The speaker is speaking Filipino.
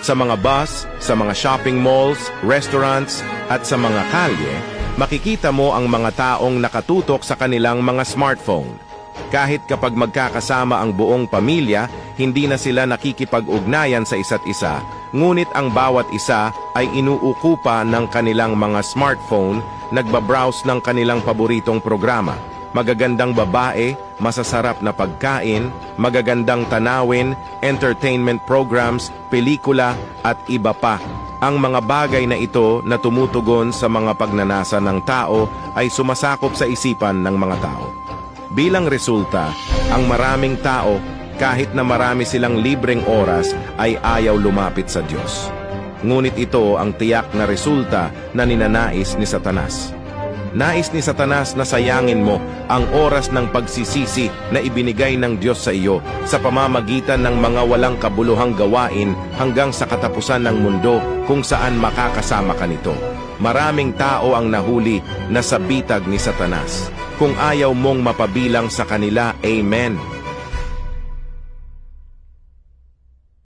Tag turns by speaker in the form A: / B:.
A: Sa mga bus, sa mga shopping malls, restaurants, at sa mga kalye, makikita mo ang mga taong nakatutok sa kanilang mga smartphone. Kahit kapag magkakasama ang buong pamilya, hindi na sila nakikipag-ugnayan sa isa't isa, ngunit ang bawat isa ay inuukupa ng kanilang mga smartphone, nagbabrowse ng kanilang paboritong programa. Magagandang babae, masasarap na pagkain, magagandang tanawin, entertainment programs, pelikula, at iba pa. Ang mga bagay na ito na tumutugon sa mga pagnanasa ng tao ay sumasakop sa isipan ng mga tao. Bilang resulta, ang maraming tao, kahit na marami silang libreng oras, ay ayaw lumapit sa Diyos. Ngunit ito ang tiyak na resulta na ninanais ni Satanas. Nais ni Satanas na sayangin mo ang oras ng pagsisisi na ibinigay ng Diyos sa iyo sa pamamagitan ng mga walang kabuluhang gawain hanggang sa katapusan ng mundo kung saan makakasama ka nito. Maraming tao ang nahuli na sa bitag ni Satanas. Kung ayaw mong mapabilang sa kanila, Amen.